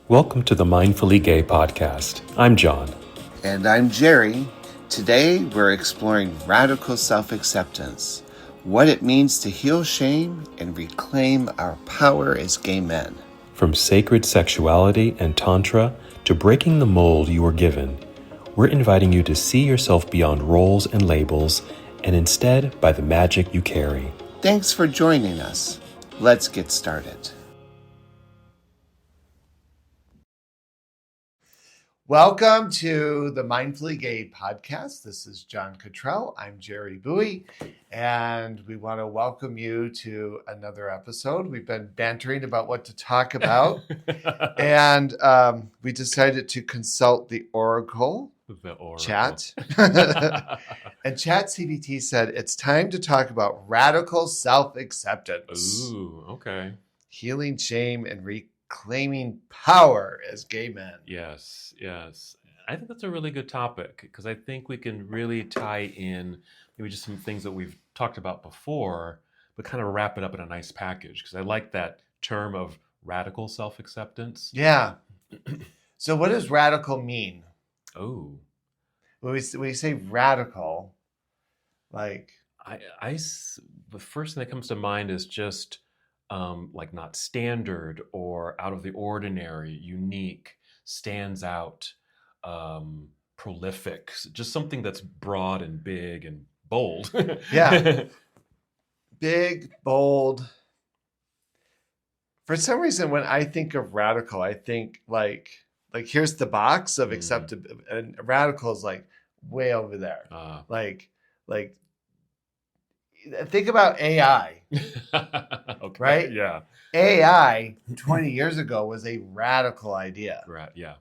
Welcome to the Mindfully Gay podcast. I'm John. And I'm Jerry. Today we're exploring radical self-acceptance, what it means to heal shame and reclaim our power as gay men. From sacred sexuality and tantra to breaking the mold you were given, we're inviting you to see yourself beyond roles and labels and instead by the magic you carry. Thanks for joining us. Let's get started. Welcome to the Mindfully Gay podcast. This is John Cottrell. I'm Jerry Buie, and we want to welcome you to another episode. We've been bantering about what to talk about, and we decided to consult the Oracle. Chat. And ChatGPT said it's time to talk about radical self-acceptance. Ooh, okay. Healing shame and reclaiming power as gay men. Yes. I think that's a really good topic because I think we can really tie in maybe just some things that we've talked about before, but kind of wrap it up in a nice package because I like that term of radical self-acceptance. Yeah. So what does radical mean? Oh. When we say radical, like... The first thing that comes to mind is just like not standard or out of the ordinary, unique, stands out, prolific, just something that's broad and big and bold. Yeah. Big, bold. For some reason, when I think of radical, I think like here's the box of acceptable, and radical is like way over there. Like think about AI. Okay. Right? Yeah. AI 20 years ago was a radical idea. Right. Yeah.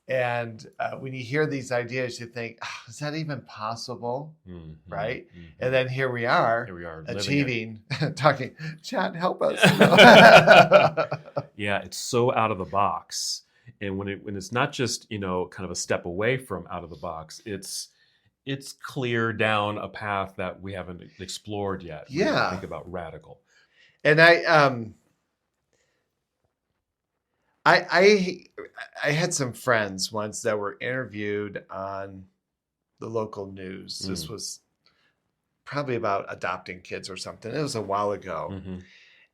And when you hear these ideas, you think, is that even possible? Mm-hmm. Right? Mm-hmm. And then here we are achieving, talking, chat, help us. Yeah, it's so out of the box. And when it's not just, kind of a step away from out of the box, it's clear down a path that we haven't explored yet. Yeah. Think about radical. And I had some friends once that were interviewed on the local news. This was probably about adopting kids or something. It was a while ago. Mm-hmm.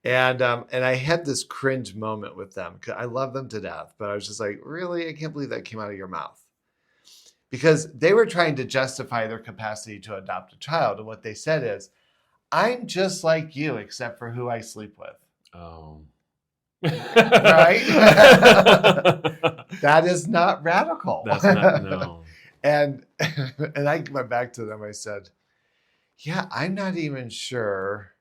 And I had this cringe moment with them because I love them to death, but I was just like, really? I can't believe that came out of your mouth. Because they were trying to justify their capacity to adopt a child. And what they said is, I'm just like you, except for who I sleep with. Oh. Right? That is not radical. That's not, no. And I went back to them. I said, yeah, I'm not even sure.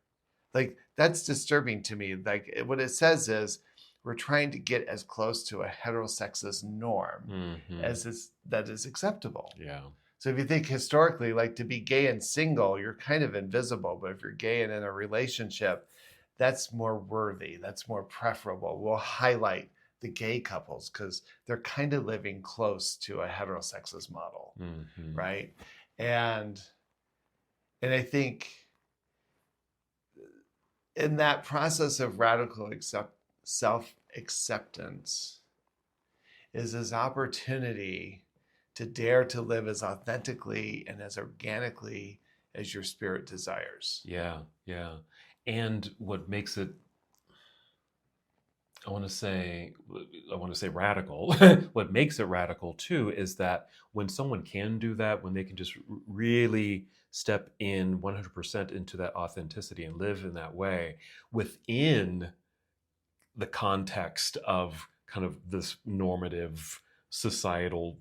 Like, that's disturbing to me. Like, what it says is, we're trying to get as close to a heterosexist norm as that is acceptable. Yeah. So if you think historically, like to be gay and single, you're kind of invisible. But if you're gay and in a relationship, that's more worthy. That's more preferable. We'll highlight the gay couples because they're kind of living close to a heterosexist model, right? And I think in that process of radical self-acceptance is this opportunity to dare to live as authentically and as organically as your spirit desires. Yeah. And what makes it, I want to say radical. What makes it radical too is that when someone can do that, when they can just really step in 100% into that authenticity and live in that way within the context of kind of this normative societal,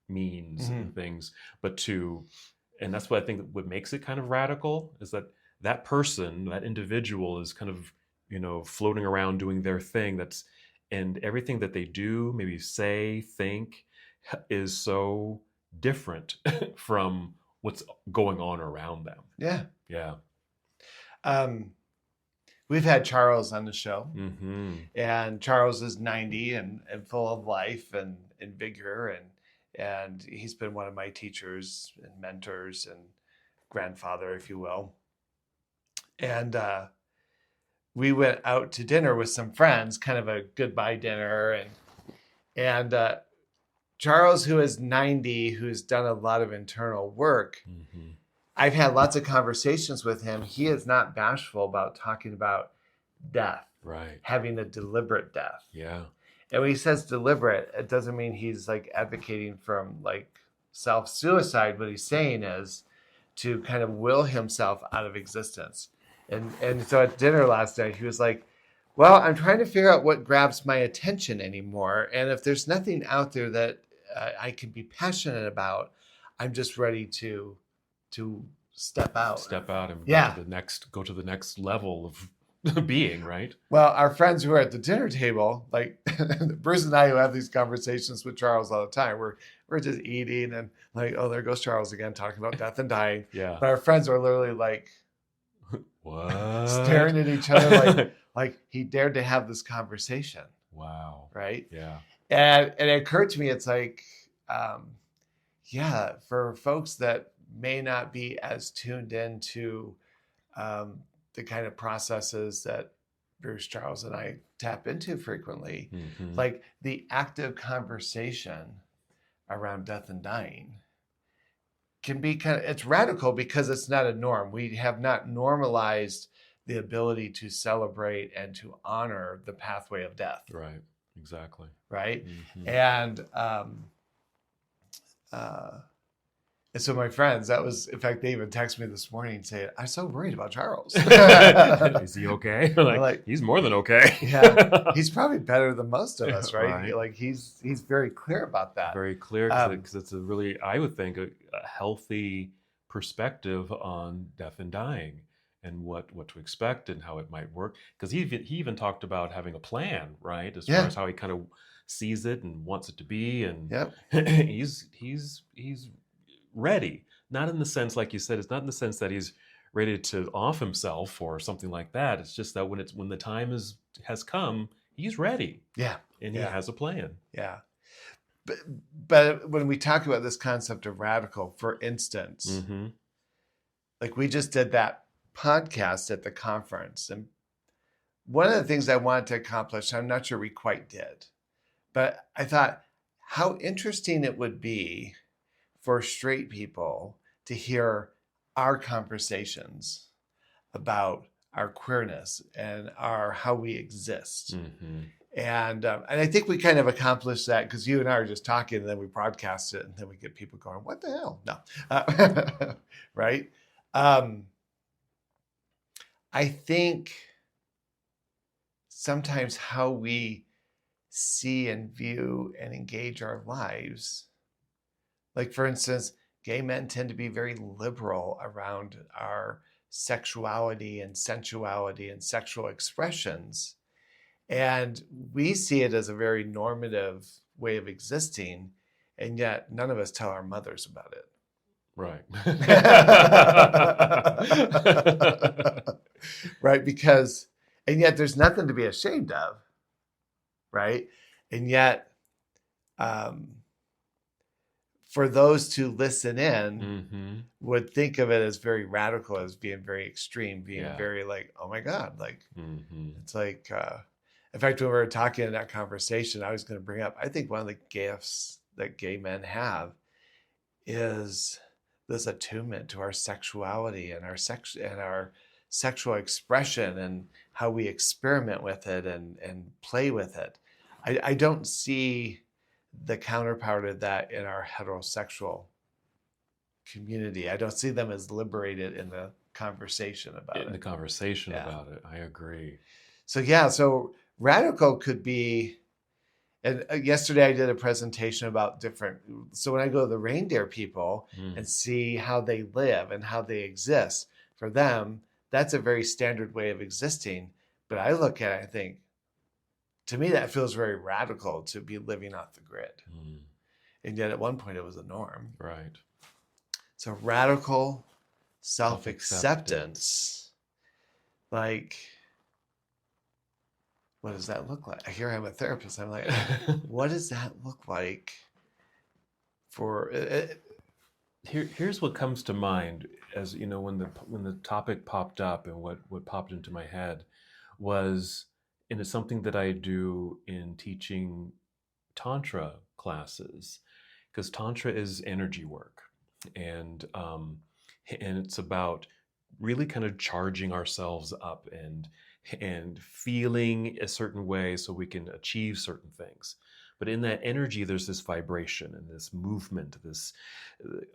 means and things, and that's what I think what makes it kind of radical is that person, that individual is kind of, floating around doing their thing. And everything that they do, maybe say, think, is so different from what's going on around them. Yeah. Yeah. We've had Charles on the show, and Charles is 90 and full of life and vigor, and he's been one of my teachers and mentors and grandfather, if you will. And we went out to dinner with some friends, kind of a goodbye dinner, and Charles, who is 90, who's done a lot of internal work, Mm-hmm. I've had lots of conversations with him. He is not bashful about talking about death, Right. having a deliberate death. Yeah. And when he says deliberate, it doesn't mean he's like advocating from like self-suicide. What he's saying is to kind of will himself out of existence. And so at dinner last night, he was like, well, I'm trying to figure out what grabs my attention anymore. And if there's nothing out there that I can be passionate about, I'm just ready to step out. Step out and Yeah. go to the next level of being, right? Well, our friends who are at the dinner table, like Bruce and I, who have these conversations with Charles all the time, we're just eating and like, oh, there goes Charles again talking about death and dying. Yeah. But our friends are literally like What? staring at each other like he dared to have this conversation. Wow. Right? Yeah. And it occurred to me, it's like, yeah, for folks that may not be as tuned into the kind of processes that Bruce, Charles, and I tap into frequently, Mm-hmm. like the active conversation around death and dying can be it's radical because it's not a norm. We have not normalized the ability to celebrate and to honor the pathway of death. Right. Exactly. Right. Mm-hmm. And so my friends, that was, in fact, they even texted me this morning saying, I'm so worried about Charles. Is he okay? Like, he's more than okay. Yeah, he's probably better than most of us, right? Right. Like he's very clear about that. Very clear, because it's a really, I would think, a healthy perspective on death and dying and what to expect and how it might work. Because he even talked about having a plan, right? As far as how he kind of sees it and wants it to be, and he's ready. Not in the sense, like you said, it's not in the sense that he's ready to off himself or something like that. It's just that when the time has come, he's ready. Yeah. And he has a plan. Yeah. But when we talk about this concept of radical, for instance, Mm-hmm. like we just did that podcast at the conference, and one of the things I wanted to accomplish, I'm not sure we quite did, but I thought how interesting it would be for straight people to hear our conversations about our queerness and how we exist. Mm-hmm. And I think we kind of accomplished that because you and I are just talking, and then we broadcast it, and then we get people going, "What the hell?" No, right? I think sometimes how we see and view and engage our lives, like for instance, gay men tend to be very liberal around our sexuality and sensuality and sexual expressions. And we see it as a very normative way of existing. And yet none of us tell our mothers about it. Right. Right. And yet there's nothing to be ashamed of. Right. And yet, for those to listen in, Mm-hmm. would think of it as very radical, as being very extreme, being very like, oh my God, like Mm-hmm. it's like, in fact, when we were talking in that conversation, I was going to bring up, I think one of the gifts that gay men have is this attunement to our sexuality and our sexual expression and how we experiment with it and play with it. I don't see the counterpart of that in our heterosexual community. I don't see them as liberated in the conversation about it. In the conversation about it, I agree. So radical could be, and yesterday I did a presentation about so when I go to the reindeer people and see how they live and how they exist, for them, that's a very standard way of existing. But I look at it and think, to me, that feels very radical to be living off the grid. And yet at one point it was a norm. Right. So radical self-acceptance, like, what does that look like? Here I'm a therapist. I'm like, what does that look like for it? Here's what comes to mind, as you know, when the topic popped up and what popped into my head was, and it's something that I do in teaching tantra classes, because tantra is energy work, and it's about really kind of charging ourselves up and feeling a certain way so we can achieve certain things. But in that energy, there's this vibration and this movement, this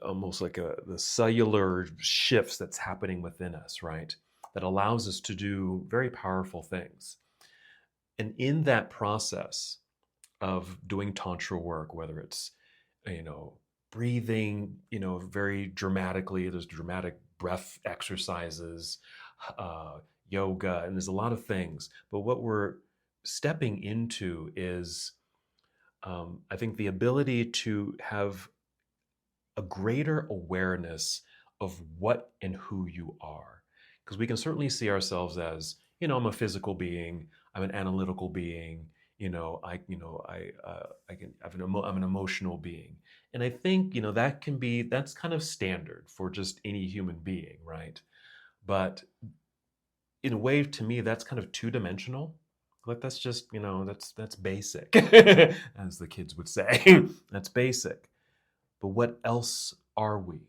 almost like the cellular shifts that's happening within us, right? That allows us to do very powerful things. And in that process of doing tantra work, whether it's, breathing, very dramatically, there's dramatic breath exercises, yoga, and there's a lot of things. But what we're stepping into is, I think, the ability to have a greater awareness of what and who you are. Because we can certainly see ourselves as, I'm a physical being, I'm an analytical being, I'm an emotional being. And I think, that's kind of standard for just any human being, right? But in a way, to me, that's kind of two-dimensional. Like that's just, that's basic, as the kids would say. That's basic. But what else are we?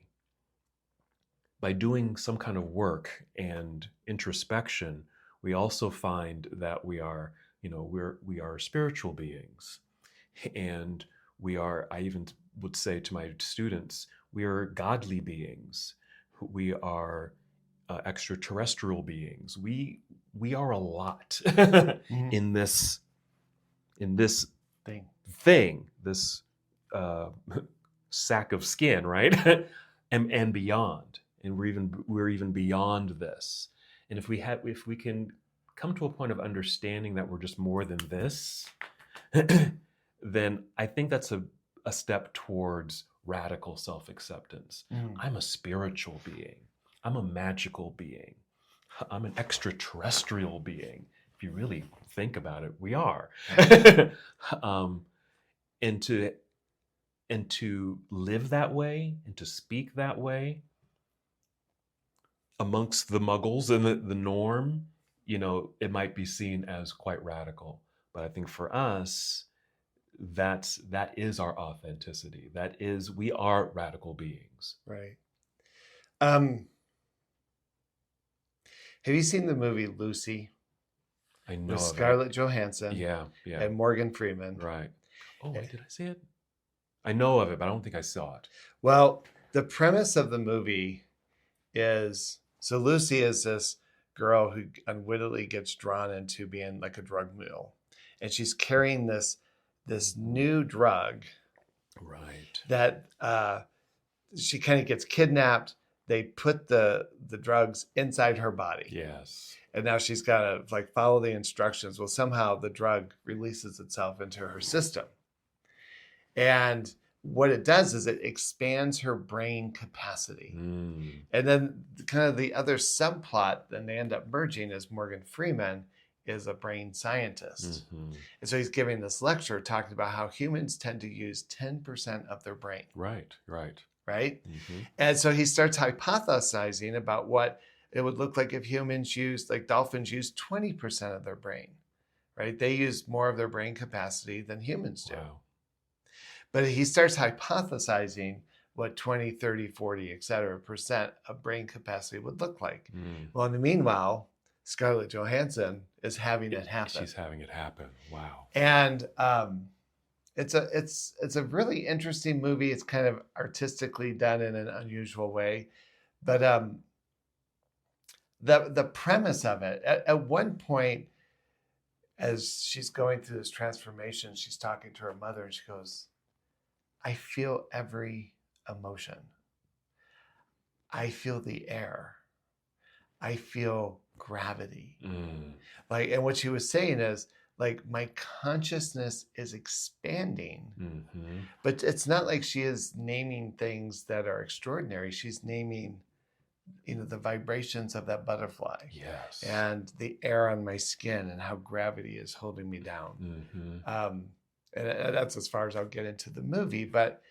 By doing some kind of work and introspection, we also find that we are, we are spiritual beings. And we are, I even would say to my students, we are godly beings. We are extraterrestrial beings. We are a lot in this thing, this sack of skin, right? and beyond. And we're even beyond this. And if we can come to a point of understanding that we're just more than this, then I think that's a step towards radical self-acceptance. I'm a spiritual being. I'm a magical being. I'm an extraterrestrial being. If you really think about it, we are. And to live that way and to speak that way amongst the muggles and the norm, it might be seen as quite radical. But I think for us, that is our authenticity. We are radical beings. Right. Have you seen the movie Lucy? I know with of Scarlett it. Johansson Yeah. and Morgan Freeman. Right. Oh, wait, did I see it? I know of it, but I don't think I saw it. Well, the premise of the movie is, so Lucy is this girl who unwittingly gets drawn into being like a drug mule. And she's carrying this new drug. Right. That she kind of gets kidnapped. They put the drugs inside her body. Yes. And now she's got to follow the instructions. Well, somehow the drug releases itself into her system. And what it does is it expands her brain capacity. And then kind of the other subplot, then they end up merging, is Morgan Freeman is a brain scientist. And so he's giving this lecture talking about how humans tend to use 10% of their brain. Right. And so he starts hypothesizing about what it would look like if humans used, like dolphins use 20% of their brain, right? They use more of their brain capacity than humans do. Wow. But he starts hypothesizing what 20, 30, 40, et cetera, % of brain capacity would look like. Well, in the meanwhile, Scarlett Johansson is having it happen. She's having it happen. Wow. And it's a really interesting movie. It's kind of artistically done in an unusual way. But the premise of it, at one point, as she's going through this transformation, she's talking to her mother and she goes, I feel every emotion. I feel the air. I feel gravity. And what she was saying is, my consciousness is expanding, but it's not like she is naming things that are extraordinary. She's naming, the vibrations of that butterfly. Yes. And the air on my skin and how gravity is holding me down. And that's as far as I'll get into the movie. But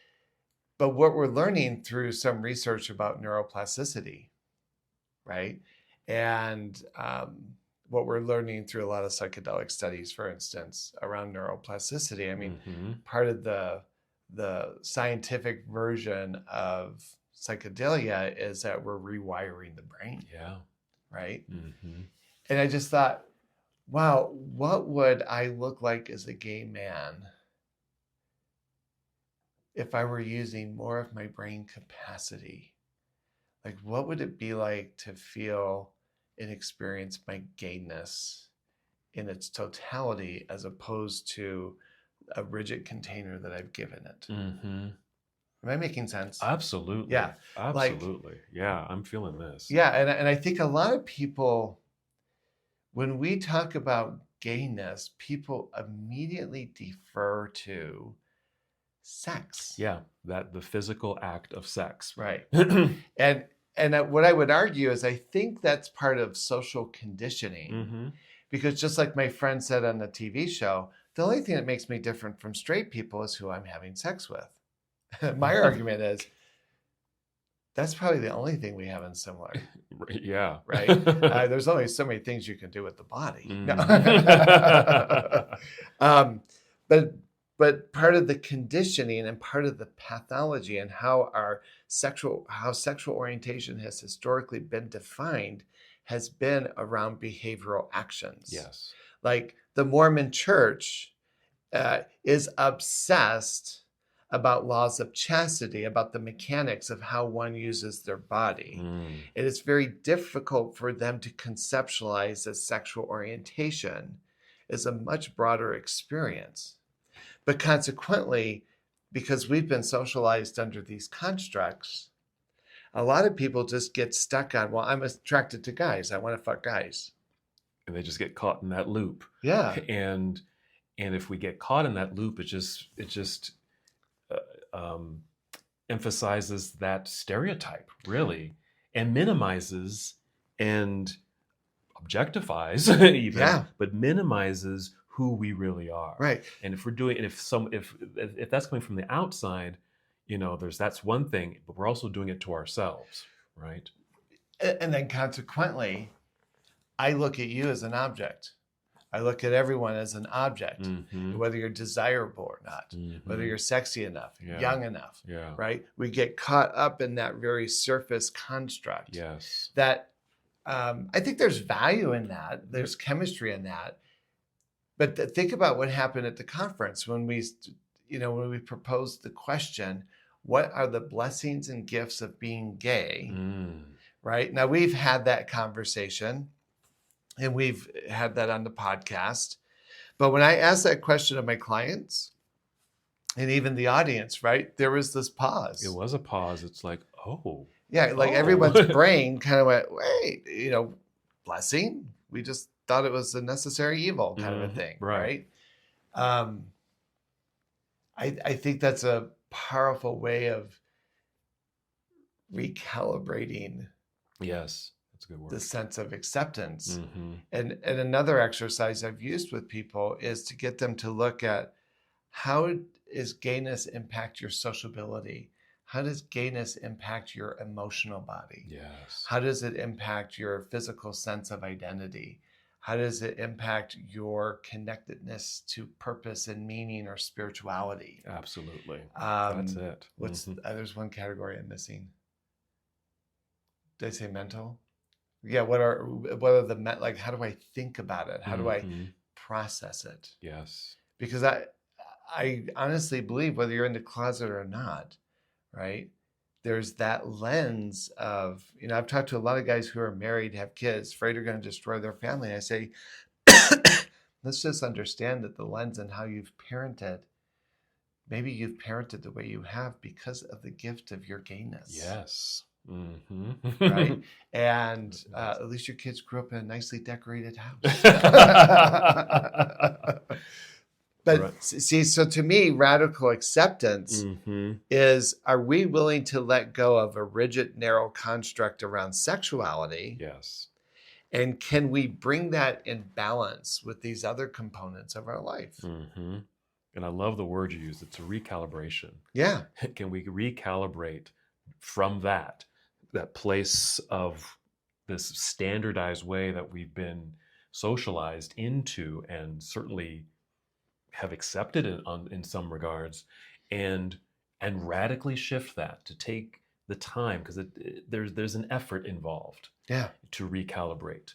what we're learning through some research about neuroplasticity, right? And what we're learning through a lot of psychedelic studies, for instance, around neuroplasticity. I mean, part of the scientific version of psychedelia is that we're rewiring the brain. Yeah. Right. And I just thought, wow, what would I look like as a gay man if I were using more of my brain capacity? Like, what would it be like to feel and experience my gayness in its totality as opposed to a rigid container that I've given it? Am I making sense? Absolutely. Yeah. Absolutely. Yeah. I'm feeling this. Yeah. And I think a lot of people, when we talk about gayness, people immediately defer to sex. Yeah. That the physical act of sex. Right. And what I would argue is I think that's part of social conditioning. Because just like my friend said on the TV show, the only thing that makes me different from straight people is who I'm having sex with. My argument is that's probably the only thing we have in similar. Yeah. Right. There's only so many things you can do with the body. No. But part of the conditioning and part of the pathology and how sexual orientation has historically been defined has been around behavioral actions. Yes. Like the Mormon Church is obsessed about laws of chastity, about the mechanics of how one uses their body. It is very difficult for them to conceptualize that sexual orientation is a much broader experience. But consequently, because we've been socialized under these constructs, a lot of people just get stuck on, well, I'm attracted to guys. I want to fuck guys. And they just get caught in that loop. Yeah. And if we get caught in that loop, it just emphasizes that stereotype, really, and minimizes and objectifies even, but minimizes who we really are. Right. And if we're doing, and if that's coming from the outside, that's one thing, but we're also doing it to ourselves, right? And then consequently, I look at you as an object. I look at everyone as an object, whether you're desirable or not, whether you're sexy enough, young enough, right? We get caught up in that very surface construct. Yes. That I think there's value in that. There's chemistry in that. But think about what happened at the conference when we proposed the question, what are the blessings and gifts of being gay? Right? Now, we've had that conversation and we've had that on the podcast. But when I asked that question of my clients and even the audience, right, there was this pause. It was a pause. It's like, oh. Yeah, like everyone's brain kind of went, wait, blessing? We just thought it was a necessary evil kind of a thing, right? I think that's a powerful way of recalibrating. Yes, that's a good word. The sense of acceptance. And another exercise I've used with people is to get them to look at how does gayness impact your sociability? How does gayness impact your emotional body? Yes. How does it impact your physical sense of identity? How does it impact your connectedness to purpose and meaning or spirituality? Absolutely. That's it. There's one category I'm missing. Did I say mental? Yeah. What are the like? How do I think about it? How do I process it? Yes. Because I honestly believe whether you're in the closet or not, right? There's that lens of, I've talked to a lot of guys who are married, have kids, afraid they're going to destroy their family. And I say, let's just understand that the lens and how you've parented, maybe you've parented the way you have because of the gift of your gayness. Yes. Right? And at least your kids grew up in a nicely decorated house. But see, so to me, radical acceptance is, are we willing to let go of a rigid, narrow construct around sexuality? Yes. And can we bring that in balance with these other components of our life? And I love the word you used. It's a recalibration. Yeah. Can we recalibrate from that place of this standardized way that we've been socialized into, and certainly have accepted in some regards, and radically shift that, to take the time, because there's an effort involved Yeah. to recalibrate,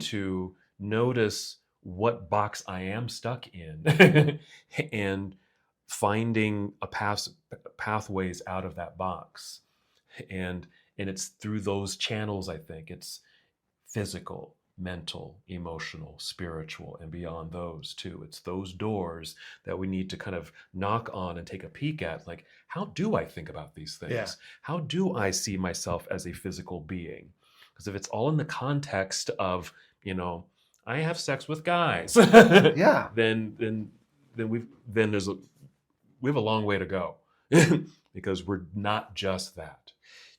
to notice what box I am stuck in, and finding pathways out of that box, and it's through those channels. I think it's physical, mental, emotional, spiritual, and beyond those too. It's those doors that we need to kind of knock on and take a peek at. Like, how do I think about these things? Yeah. How do I see myself as a physical being? Because if it's all in the context of, I have sex with guys, Yeah. then we have a long way to go, because we're not just that.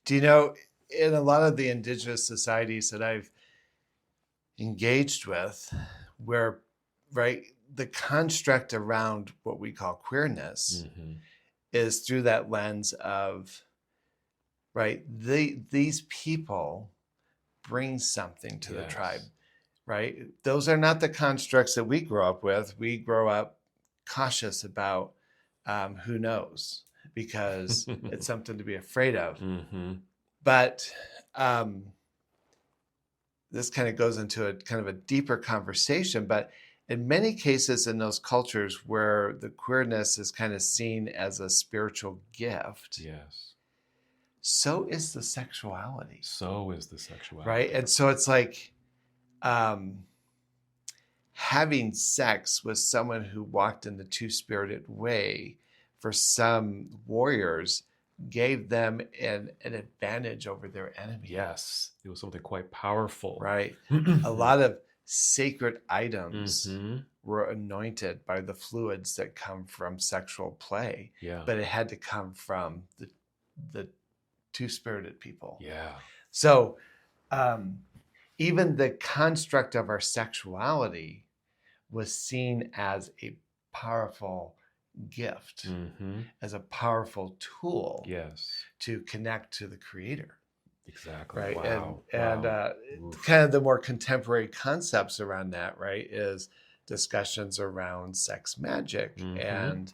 Do you know, in a lot of the indigenous societies that I've engaged with, where, right, the construct around what we call queerness is through that lens of, right, these people bring something to the tribe, right? Those are not the constructs that we grow up with. We grow up cautious about who knows, because it's something to be afraid of. But this kind of goes into a kind of a deeper conversation. But in many cases, in those cultures where the queerness is kind of seen as a spiritual gift, so is the sexuality. Right? And so it's like having sex with someone who walked in the two-spirited way, for some warriors, gave them an advantage over their enemy. Yes, it was something quite powerful. Right. A lot of sacred items were anointed by the fluids that come from sexual play. Yeah. But it had to come from the two-spirited people. Yeah. So even the construct of our sexuality was seen as a powerful gift, as a powerful tool to connect to the creator. Exactly. Right. Wow. And kind of the more contemporary concepts around that, right, is discussions around sex magic. And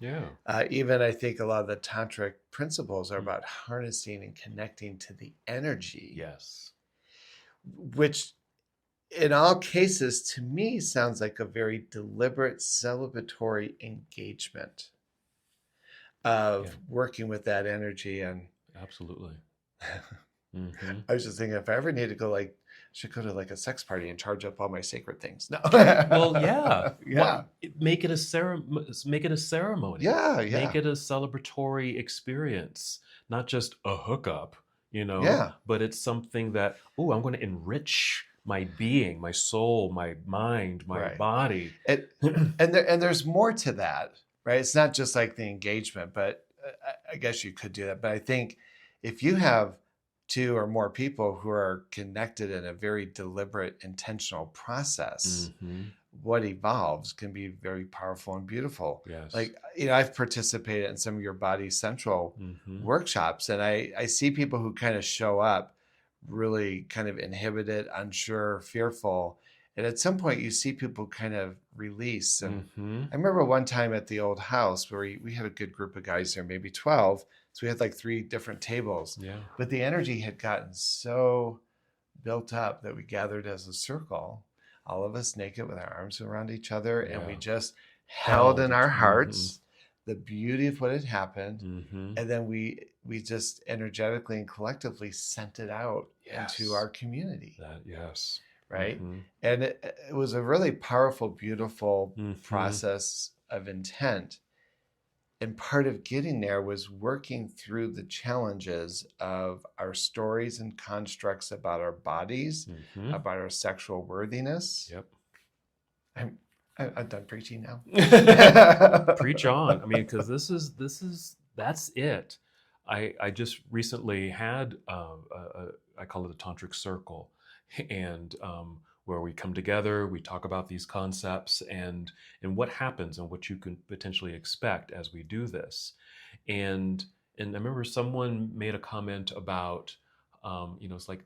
even I think a lot of the tantric principles are about harnessing and connecting to the energy. Yes. Which in all cases, to me, sounds like a very deliberate celebratory engagement of working with that energy. And absolutely. I was just thinking, if I ever need to go, should go to a sex party and charge up all my sacred things. No. Well, yeah. Well, make it a ceremony. Make it a ceremony. Yeah. Make it a celebratory experience, not just a hookup, but it's something that, I'm going to enrich my being, my soul, my mind, my body. And there's more to that, right? It's not just like the engagement, but I guess you could do that. But I think if you have two or more people who are connected in a very deliberate, intentional process, what evolves can be very powerful and beautiful. Yes. I've participated in some of your Body Central workshops, and I see people who kind of show up really kind of inhibited, unsure, fearful. And at some point you see people kind of release. And I remember one time at the old house where we had a good group of guys there, maybe 12. So we had 3 different tables. Yeah. But the energy had gotten so built up that we gathered as a circle, all of us naked with our arms around each other. And we just held in our hearts the beauty of what had happened. And then we just energetically and collectively sent it out into our community. Right. And it was a really powerful, beautiful process of intent. And part of getting there was working through the challenges of our stories and constructs about our bodies, about our sexual worthiness. Yep. I'm done preaching now. Preach on. I mean, because that's it. I just recently had I call it a tantric circle, and where we come together, we talk about these concepts and what happens and what you can potentially expect as we do this. And I remember someone made a comment about, it's like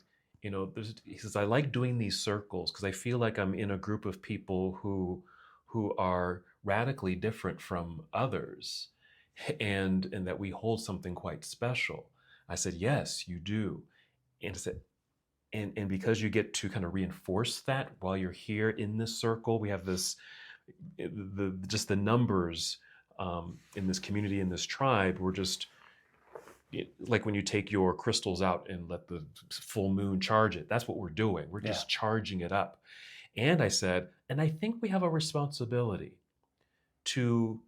he says, I like doing these circles because I feel like I'm in a group of people who are radically different from others, and that we hold something quite special. I said, yes, you do. And I said, and because you get to kind of reinforce that while you're here in this circle, we have this, just the numbers in this community, in this tribe, we're just like when you take your crystals out and let the full moon charge it. That's what we're doing. We're just charging it up. And I said, and I think we have a responsibility to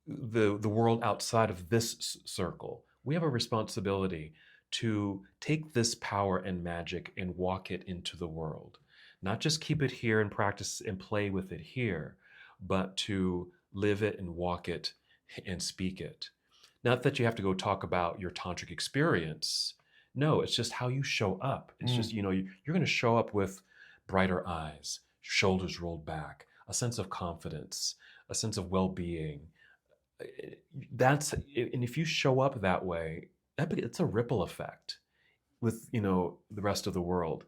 the world outside of this circle. We have a responsibility to take this power and magic and walk it into the world. Not just keep it here and practice and play with it here, but to live it and walk it and speak it. Not that you have to go talk about your tantric experience. No, it's just how you show up. It's just, you're going to show up with brighter eyes, shoulders rolled back, a sense of confidence, a sense of well-being. And if you show up that way, it's a ripple effect with, the rest of the world.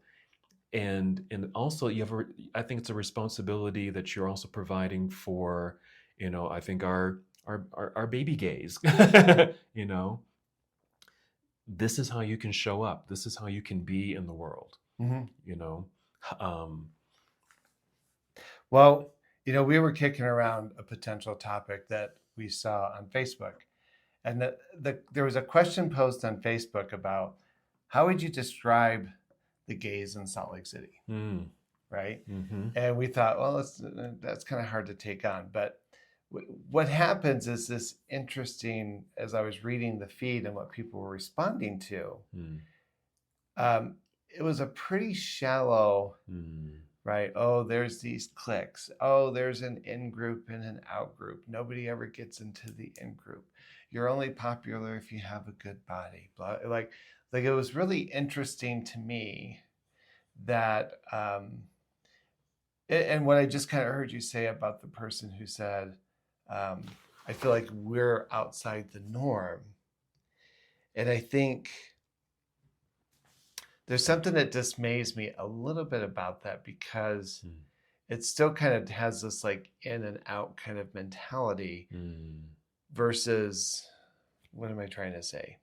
And also I think it's a responsibility that you're also providing for, I think our baby gays. This is how you can show up. This is how you can be in the world. Well, we were kicking around a potential topic that we saw on Facebook, and there was a question posed on Facebook about how would you describe the gays in Salt Lake City, right? Mm-hmm. And we thought, well, that's kind of hard to take on, but what happens is this interesting, as I was reading the feed and what people were responding to, it was a pretty shallow, right? Oh, there's these cliques. Oh, there's an in-group and an out-group. Nobody ever gets into the in-group. You're only popular if you have a good body. Blah. Like it was really interesting to me that, and what I just kind of heard you say about the person who said, I feel like we're outside the norm. And I think there's something that dismays me a little bit about that, because it still kind of has this like in and out kind of mentality versus, what am I trying to say?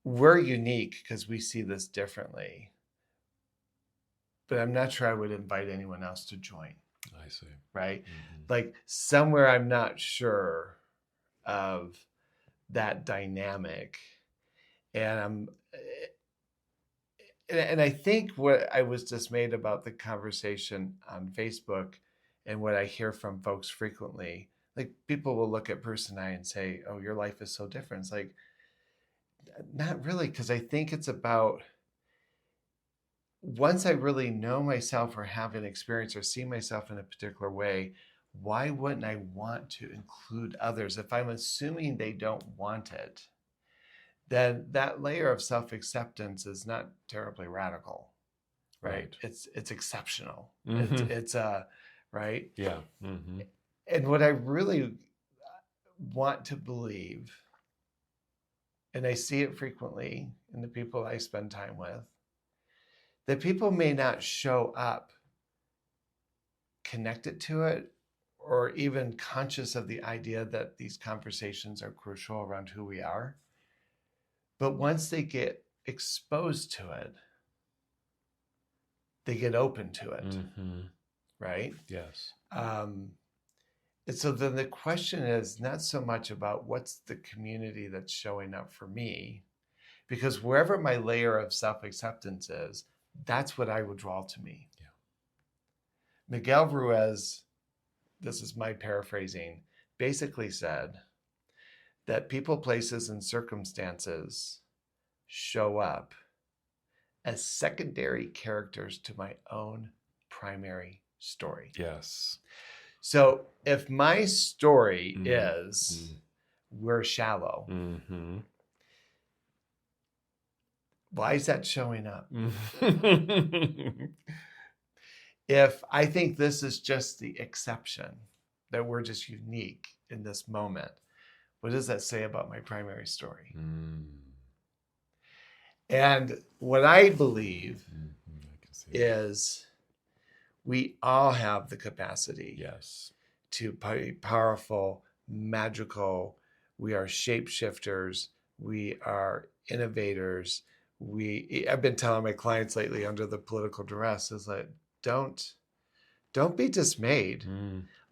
We're unique because we see this differently. But I'm not sure I would invite anyone else to join. I see. Right? Like somewhere I'm not sure of that dynamic. And I think what I was dismayed about the conversation on Facebook and what I hear from folks frequently, like people will look at Person I and say, oh, your life is so different. It's like, not really, because I think it's about, once I really know myself or have an experience or see myself in a particular way, why wouldn't I want to include others? If I'm assuming they don't want it, then that layer of self-acceptance is not terribly radical, right? It's exceptional. It's right? Yeah. And what I really want to believe, and I see it frequently in the people I spend time with, that people may not show up connected to it or even conscious of the idea that these conversations are crucial around who we are. But once they get exposed to it, they get open to it, right? Yes. And so then the question is not so much about what's the community that's showing up for me, because wherever my layer of self-acceptance is, that's what I would draw to me. Yeah. Miguel Ruiz, this is my paraphrasing, basically said that people, places, and circumstances show up as secondary characters to my own primary story. Yes. So if my story is we're shallow, why is that showing up? If I think this is just the exception, that we're just unique in this moment, what does that say about my primary story? Mm. And what I believe I can see is we all have the capacity yes. to be powerful, magical. We are shapeshifters. We are innovators. I've been telling my clients lately under the political duress is like, don't be dismayed.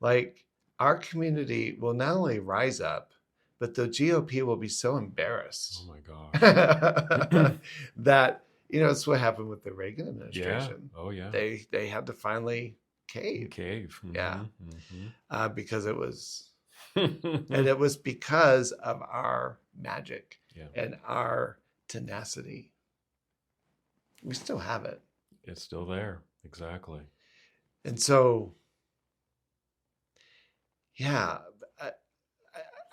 Like, our community will not only rise up, but the GOP will be so embarrassed. Oh my gosh. That, it's what happened with the Reagan administration. Yeah. Oh yeah. They had to finally cave. Mm-hmm. Yeah. Mm-hmm. Because it was, and it was because of our magic and our tenacity. We still have it. It's still there. Exactly. And so, yeah,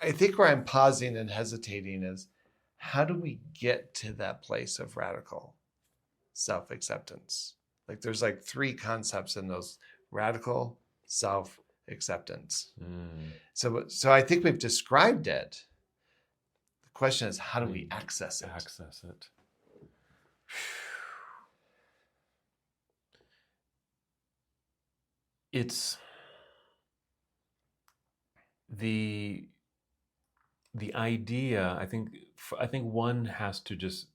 I think where I'm pausing and hesitating is, how do we get to that place of radical self-acceptance? Like, there's like 3 concepts in those: radical self-acceptance. So I think we've described it. The question is, how do we access it? Access it. It's the idea. I think one has to just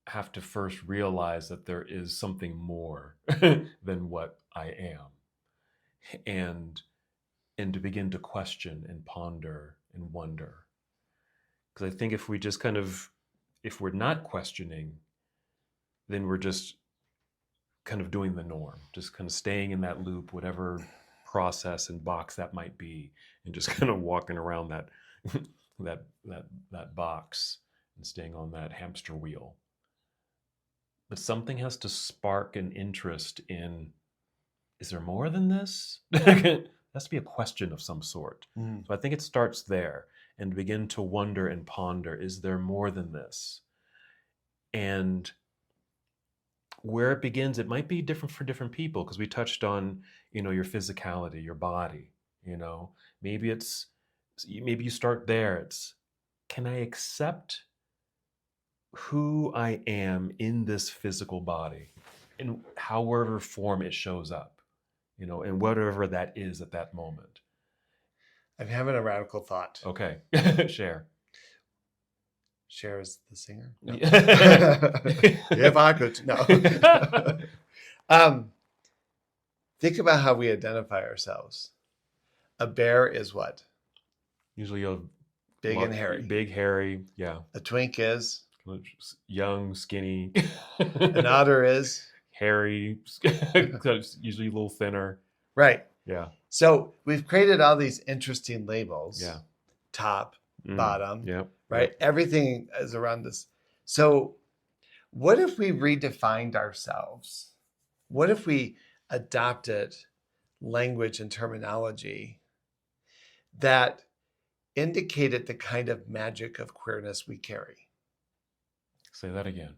have to first realize that there is something more than what I am, and to begin to question and ponder and wonder. Because I think if we just if we're not questioning, then we're just kind of doing the norm, just kind of staying in that loop, whatever process and box that might be, and just kind of walking around that that box and staying on that hamster wheel. But something has to spark an interest in, is there more than this? There has to be a question of some sort. So I think it starts there, and begin to wonder and ponder, is there more than this? And where it begins, it might be different for different people, because we touched on, your physicality, your body, maybe you start there. It's, can I accept who I am in this physical body, in however form it shows up, and whatever that is at that moment? I'm having a radical thought. Okay. Share. Cher is the singer? No. Yeah. If I could. No. Think about how we identify ourselves. A bear is what? Usually a big and hairy. Big, hairy, yeah. A twink is? Young, skinny. An otter is? Hairy, usually a little thinner. Right. Yeah. So we've created all these interesting labels. Yeah. Top, bottom. Yeah. Right? Yep. Everything is around this. So what if we redefined ourselves? What if we adopted language and terminology that indicated the kind of magic of queerness we carry? Say that again.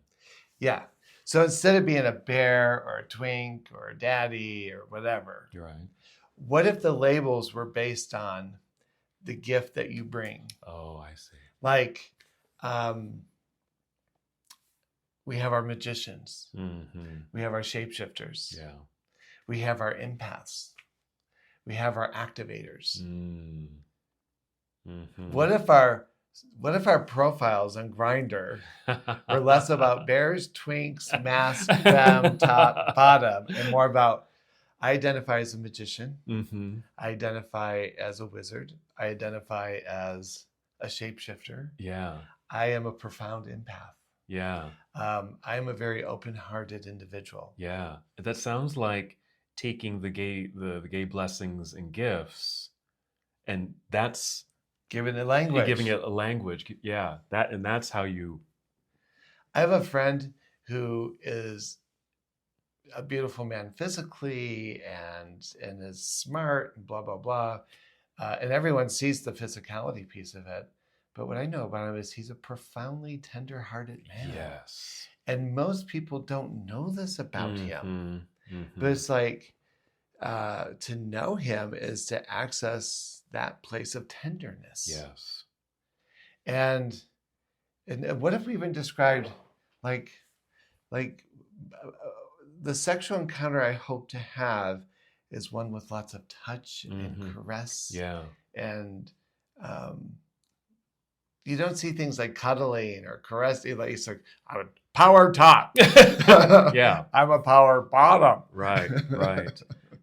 Yeah. So instead of being a bear or a twink or a daddy or whatever, you're right. What if the labels were based on the gift that you bring? Oh, I see. Like, we have our magicians. We have our shapeshifters. Yeah. We have our empaths. We have our activators. What if our profiles on Grindr were less about bears, twinks, mask, femme, top, bottom, and more about, I identify as a magician. I identify as a wizard. I identify as a shapeshifter. Yeah. I am a profound empath. Yeah. I am a very open-hearted individual. Yeah. That sounds like taking the gay blessings and gifts, and that's giving it language. Giving it a language. Yeah. That's how you. I have a friend who is a beautiful man physically and is smart and blah, blah, blah. And everyone sees the physicality piece of it. But what I know about him is he's a profoundly tender-hearted man. Yes. And most people don't know this about him. But it's like, to know him is to access that place of tenderness. Yes. And what if we even described like uh, the sexual encounter I hope to have is one with lots of touch and caress. Yeah. And you don't see things like cuddling or caressing. Like it's like, I'm a power top. Yeah. I'm a power bottom. Right.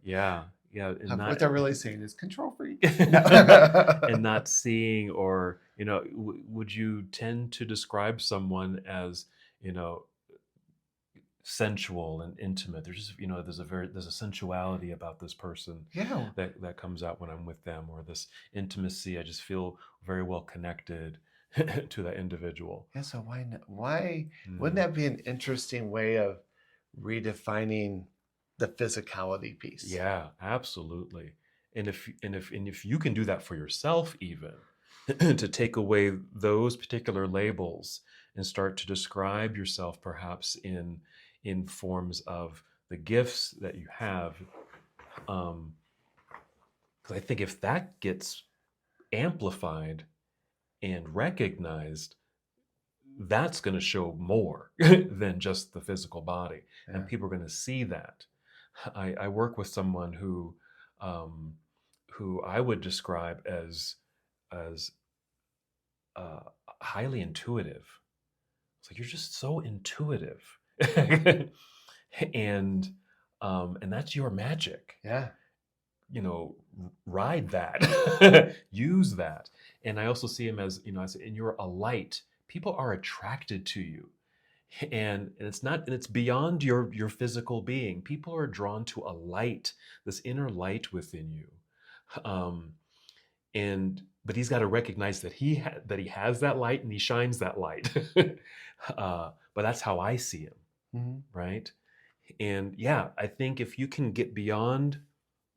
Yeah. Yeah. And What they're really saying is control freak. and not seeing, or, would you tend to describe someone as, sensual and intimate? There's just, there's a sensuality about this person Yeah. that comes out when I'm with them, or this intimacy. I just feel very well connected to that individual. Yeah. So why wouldn't that be an interesting way of redefining the physicality piece? Yeah, absolutely. And if you can do that for yourself, even to take away those particular labels and start to describe yourself perhaps in forms of the gifts that you have, because I think if that gets amplified and recognized, that's going to show more than just the physical body. Yeah. And people are going to see that. I work with someone who I would describe as highly intuitive. It's like, you're just so intuitive. and that's your magic. Yeah. Ride that. Use that. And I also see him as, I say, and you're a light. People are attracted to you. And it's beyond your physical being. People are drawn to a light, this inner light within you. But he's got to recognize that he has that light, and he shines that light. But that's how I see him. Mm-hmm. Right. And yeah, I think if you can get beyond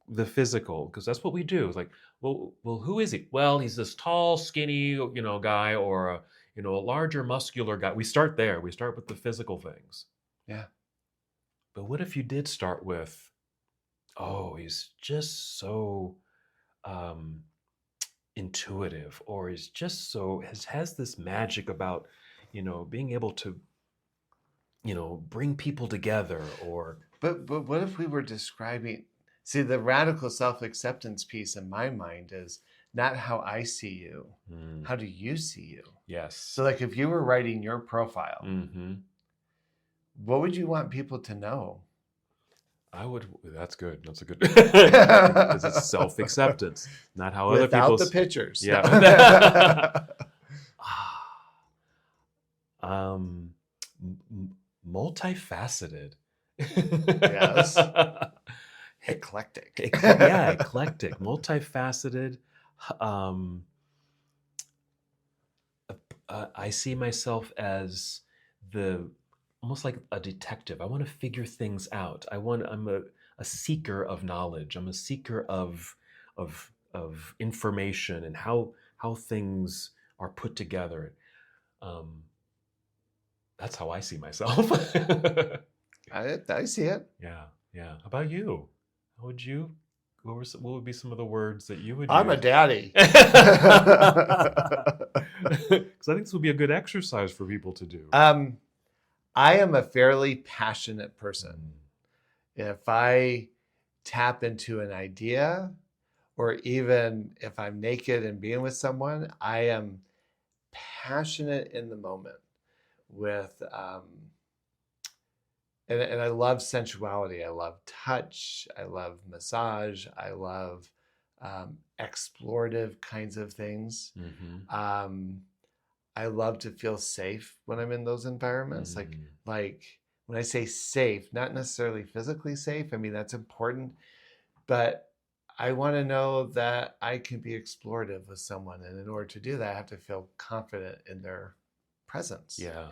the physical, because that's what we do. It's like, well, who is he? Well, he's this tall, skinny, guy, or a larger, muscular guy. We start there. We start with the physical things. Yeah. But what if you did start with, oh, he's just so intuitive, or he's just so has this magic about, being able to, bring people together, or. But what if we were describing? See, the radical self-acceptance piece in my mind is not how I see you. How do you see you? Yes. So like if you were writing your profile, what would you want people to know? I would. That's good. That's a good. Because it's self-acceptance, not how other people. Without the pictures. Yeah. Multifaceted. Yes. Eclectic. Yeah, eclectic, multifaceted. I see myself as almost like a detective. I want to figure things out. I'm a seeker of knowledge. I'm a seeker of information and how things are put together. That's how I see myself. I see it. Yeah. How about you? How would you? What would be some of the words that you would I'm use? a daddy. Because I think this would be a good exercise for people to do. I am a fairly passionate person. If I tap into an idea, or even if I'm naked and being with someone, I am passionate in the moment with, and I love sensuality. I love touch. I love massage. I love explorative kinds of things. I love to feel safe when I'm in those environments. Like when I say safe, not necessarily physically safe. I mean, that's important, but I want to know that I can be explorative with someone. And in order to do that, I have to feel confident in their presence. Yeah.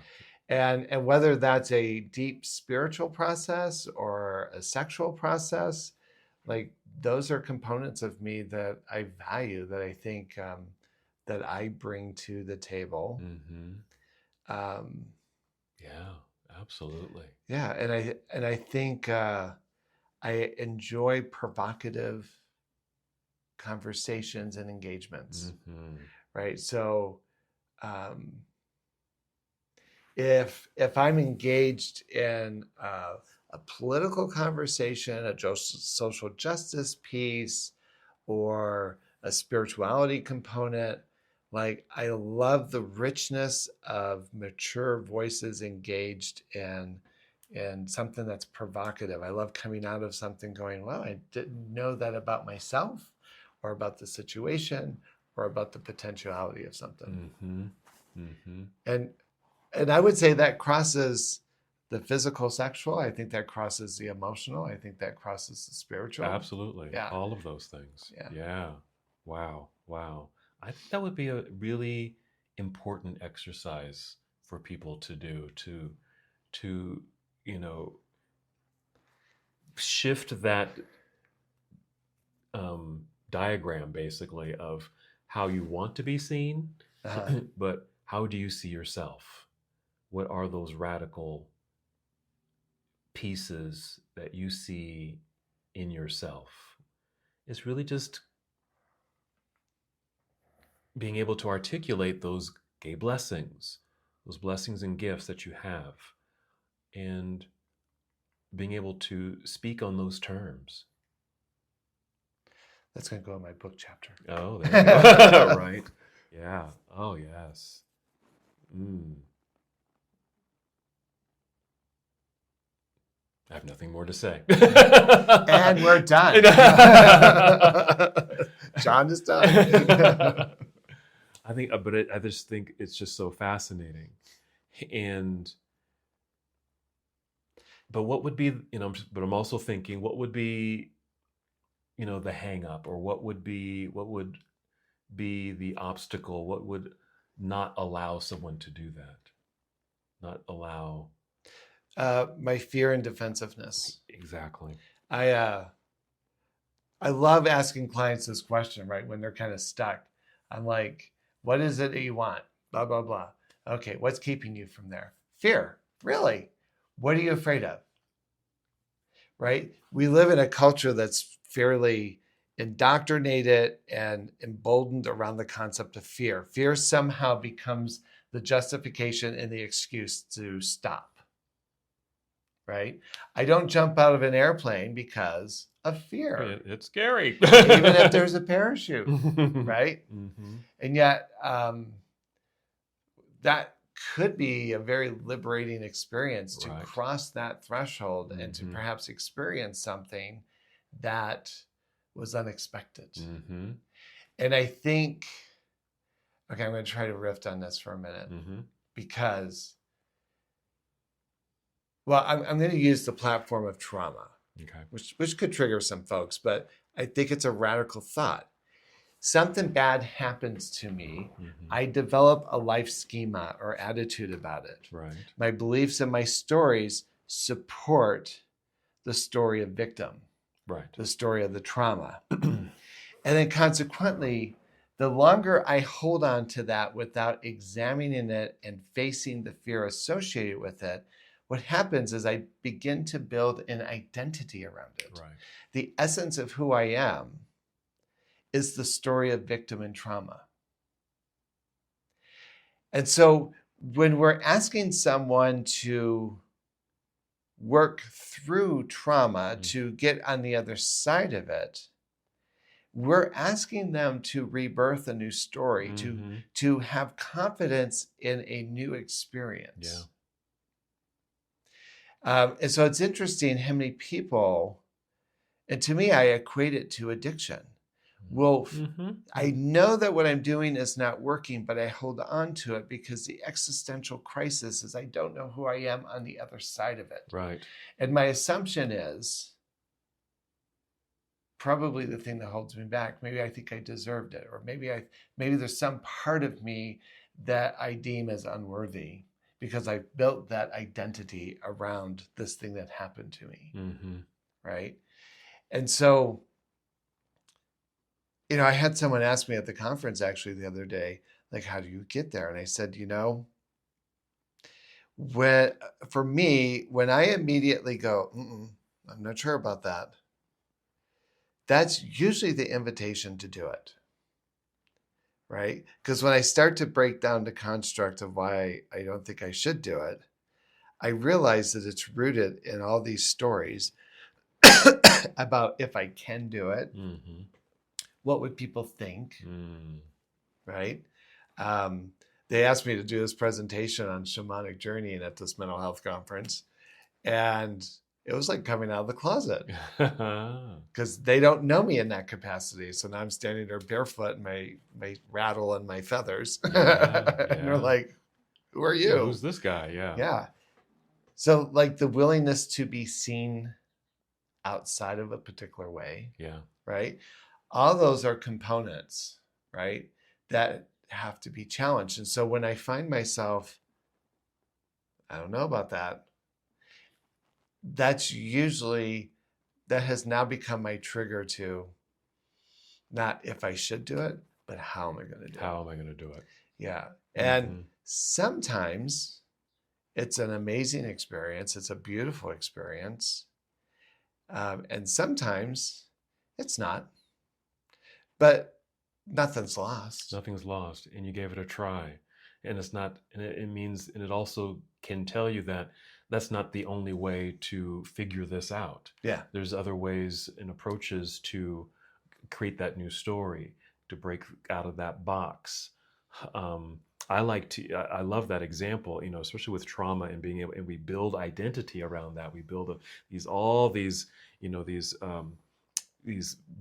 And whether that's a deep spiritual process or a sexual process, like those are components of me that I value, that I think that I bring to the table. Yeah, absolutely. Yeah, and I think I enjoy provocative conversations and engagements, Mm-hmm. right? So if I'm engaged in a political conversation, a social justice piece, or a spirituality component, like I love the richness of mature voices engaged in something that's provocative. I love coming out of something going, well, I didn't know that about myself, or about the situation, or about the potentiality of something. Mm-hmm. Mm-hmm. And I would say that crosses the physical sexual. I think that crosses the emotional. I think that crosses the spiritual. Absolutely. Yeah. All of those things. Yeah. Yeah. Wow. Wow. I think that would be a really important exercise for people to do to, you know, shift that diagram basically of how you want to be seen, but how do you see yourself? What are those radical pieces that you see in yourself? It's really just being able to articulate those gay blessings, those blessings and gifts that you have, and being able to speak on those terms. That's going to go in my book chapter. Oh, there you go. Right. Yeah. Oh, yes. Mm. I have nothing more to say. And we're done. John is done. I think, I just think it's just so fascinating. But what would be, but I'm also thinking, what would be, the hang up, or what would be the obstacle? What would not allow someone to do that? Not allow. My fear and defensiveness. Exactly. I love asking clients this question, right? When they're kind of stuck. I'm like, what is it that you want? Blah, blah, blah. Okay, what's keeping you from there? Fear. Really? What are you afraid of? Right? We live in a culture that's fairly indoctrinated and emboldened around the concept of fear. Fear somehow becomes the justification and the excuse to stop. Right? I don't jump out of an airplane because of fear. It's scary. Even if there's a parachute, right? Mm-hmm. And yet, that could be a very liberating experience to cross that threshold and to perhaps experience something that was unexpected. Mm-hmm. And I think, okay, I'm going to try to riff on this for a minute because, well, I'm going to use the platform of trauma, which could trigger some folks, but I think it's a radical thought. Something bad happens to me. I develop a life schema or attitude about it. Right. My beliefs and my stories support the story of victim, the story of the trauma. And then consequently, the longer I hold on to that without examining it and facing the fear associated with it, what happens is I begin to build an identity around it. Right. The essence of who I am is the story of victim and trauma. And so when we're asking someone to work through trauma to get on the other side of it, we're asking them to rebirth a new story, to have confidence in a new experience. Yeah. And so it's interesting how many people, and to me, I equate it to addiction. Well, I know that what I'm doing is not working, but I hold on to it because the existential crisis is I don't know who I am on the other side of it. Right. And my assumption is probably the thing that holds me back. Maybe I think I deserved it, or maybe there's some part of me that I deem as unworthy because I built that identity around this thing that happened to me. Right. And so, I had someone ask me at the conference actually the other day, like, how do you get there? And I said, for me, when I immediately go, I'm not sure about that, that's usually the invitation to do it. Right? Because when I start to break down the construct of why I don't think I should do it, I realize that it's rooted in all these stories about if I can do it, what would people think, right? They asked me to do this presentation on shamanic journeying at this mental health conference, and it was like coming out of the closet because they don't know me in that capacity. So now I'm standing there barefoot in my rattle and my feathers, and they're like, "Who are you? Who's this guy?" Yeah. So like the willingness to be seen outside of a particular way, right? All those are components, right, that have to be challenged. And so when I find myself, I don't know about that, that's usually, that has now become my trigger to not if I should do it, but how am I going to do it? How am I going to do it? Yeah. And sometimes it's an amazing experience. It's a beautiful experience. And sometimes it's not. But nothing's lost. Nothing's lost. And you gave it a try. And it's not, and it means, and it also can tell you that that's not the only way to figure this out. Yeah. There's other ways and approaches to create that new story, to break out of that box. I love that example, especially with trauma and being able, and we build identity around that. We build these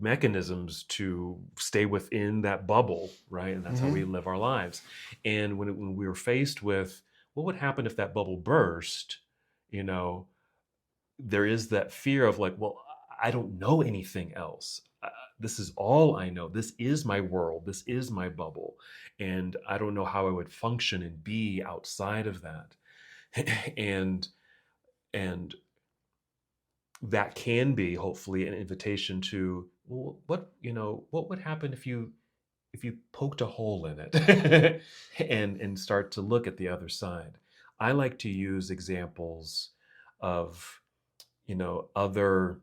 mechanisms to stay within that bubble, right? And that's how we live our lives. And when we were faced with what would happen if that bubble burst, there is that fear of like, well, I don't know anything else. This is all I know. This is my world. This is my bubble. And I don't know how I would function and be outside of that. And that can be hopefully an invitation to, well, what would happen if you poked a hole in it and start to look at the other side. I like to use examples of, other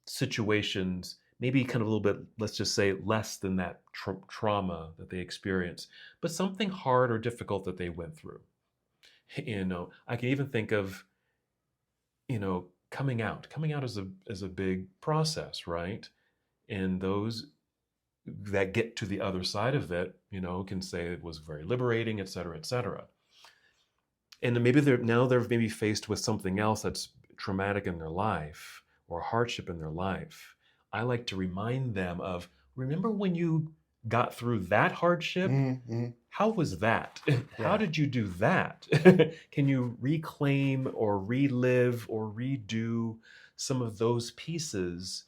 situations, maybe kind of a little bit, let's just say less than that trauma that they experienced, but something hard or difficult that they went through. I can even think of, coming out is a big process, right? And those that get to the other side of it, can say it was very liberating, et cetera, et cetera. And maybe they're maybe faced with something else that's traumatic in their life or hardship in their life. I like to remind them of, remember when you got through that hardship? How was that? How did you do that? Can you reclaim or relive or redo some of those pieces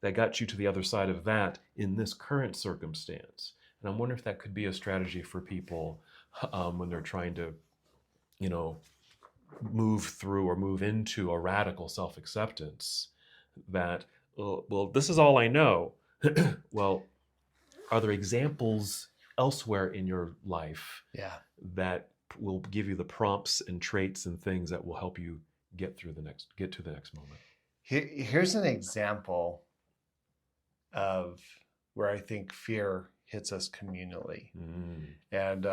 that got you to the other side of that in this current circumstance? And I'm wondering if that could be a strategy for people when they're trying to, move through or move into a radical self-acceptance that, well, this is all I know. Well, are there examples elsewhere in your life that will give you the prompts and traits and things that will help you get to the next moment? Here's an example of where I think fear hits us communally. And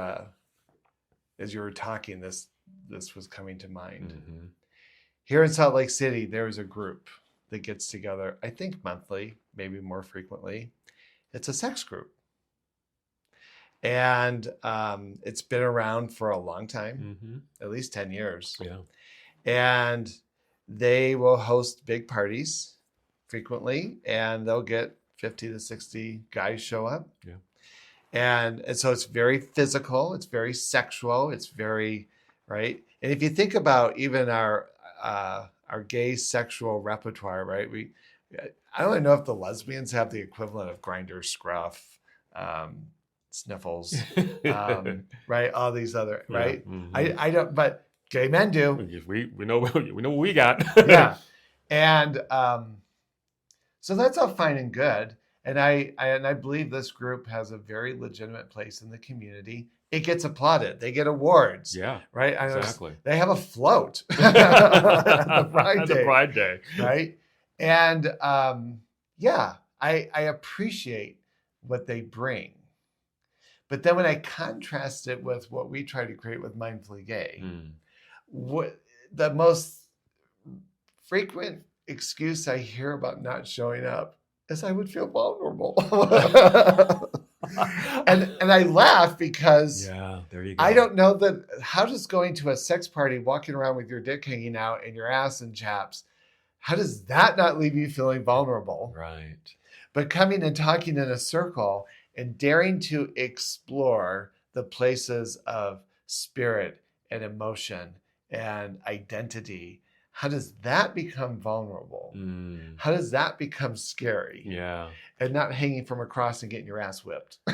as you were talking, this was coming to mind. Here in Salt Lake City, there's a group that gets together, I think monthly, maybe more frequently. It's a sex group. And it's been around for a long time, at least 10 years. Yeah. And they will host big parties frequently, and they'll get 50 to 60 guys show up. Yeah. And so it's very physical, it's very sexual, it's very, right? And if you think about even our gay sexual repertoire, right? I don't know if the lesbians have the equivalent of Grindr, Scruff, Sniffles, right? All these other, right? I don't, but gay men do. We know what we got. Yeah. And so that's all fine and good. And I believe this group has a very legitimate place in the community. It gets applauded. They get awards. Yeah, right. Exactly. They have a float. the Pride Day. The Pride Day. Right. And I appreciate what they bring. But then when I contrast it with what we try to create with Mindfully Gay, what the most frequent excuse I hear about not showing up is I would feel vulnerable. and I laugh because there you go. I don't know that how does going to a sex party, walking around with your dick hanging out and your ass in chaps, how does that not leave you feeling vulnerable? Right. But coming and talking in a circle and daring to explore the places of spirit and emotion and identity, how does that become vulnerable? How does that become scary? Yeah. And not hanging from a cross and getting your ass whipped. Do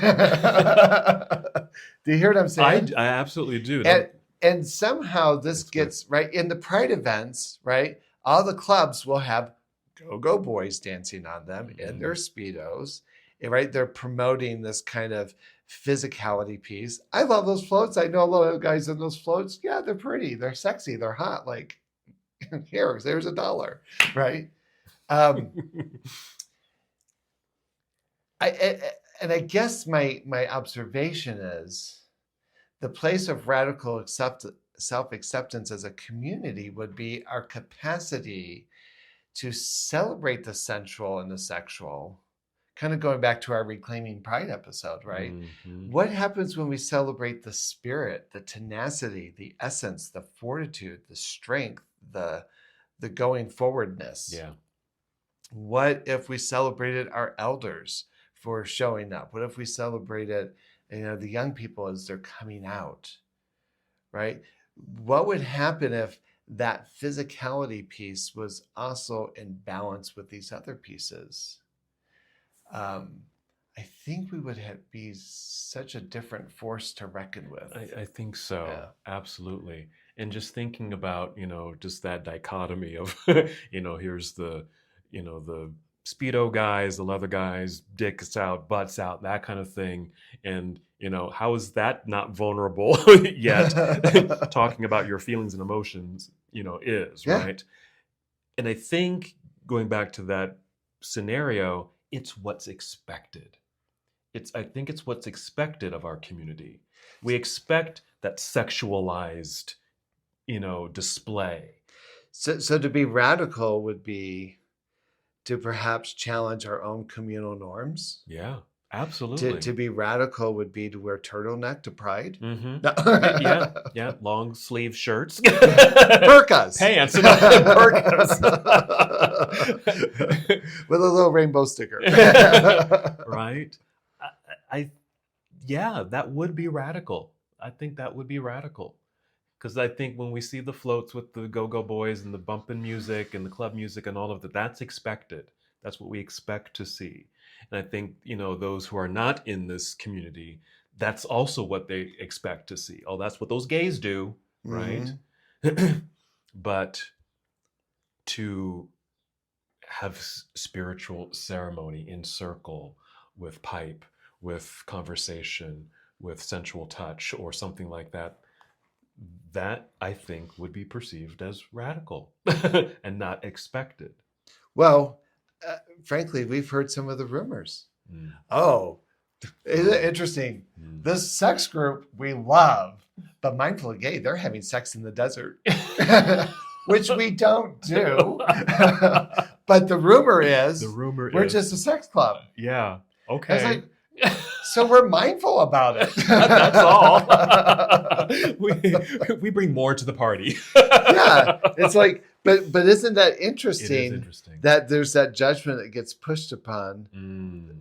you hear what I'm saying? I absolutely do. And somehow this gets, right, in the Pride events, right, all the clubs will have go-go boys dancing on them in their Speedos, right? They're promoting this kind of physicality piece. I love those floats. I know a lot of guys in those floats. Yeah, they're pretty. They're sexy. They're hot. Like, there's $1, right? I guess my observation is the place of radical self-acceptance as a community would be our capacity to celebrate the sensual and the sexual, kind of going back to our Reclaiming Pride episode, right? What happens when we celebrate the spirit, the tenacity, the essence, the fortitude, the strength, the going forwardness? Yeah. What if we celebrated our elders for showing up? What if we celebrated, the young people as they're coming out, right? What would happen if that physicality piece was also in balance with these other pieces? I think we would be such a different force to reckon with. I think so. Yeah. Absolutely. And just thinking about, just that dichotomy of, here's the Speedo guys, the leather guys, dicks out, butts out, that kind of thing. And, how is that not vulnerable yet? Talking about your feelings and emotions, is, right? And I think going back to that scenario, it's what's expected. I think it's what's expected of our community. We expect that sexualized, display. So to be radical would be to perhaps challenge our own communal norms. Yeah, absolutely. To be radical would be to wear turtleneck to Pride. Yeah. Long sleeve shirts. Burkas. Pants. Burkas. With a little rainbow sticker. Right. That would be radical. I think that would be radical. Because I think when we see the floats with the go-go boys and the bumping music and the club music and all of that, that's expected. That's what we expect to see. And I think, those who are not in this community, that's also what they expect to see. Oh, that's what those gays do, right? But to have spiritual ceremony in circle with pipe, with conversation, with sensual touch or something like that, that I think would be perceived as radical and not expected. Well, frankly, we've heard some of the rumors. Oh, isn't it interesting? This sex group we love, but Mindfully Gay, they're having sex in the desert, which we don't do. But the rumor is we're just a sex club. Yeah. Okay. So we're mindful about it. That's all. we bring more to the party. Yeah, it's like, but isn't that interesting? It is interesting that there's that judgment that gets pushed upon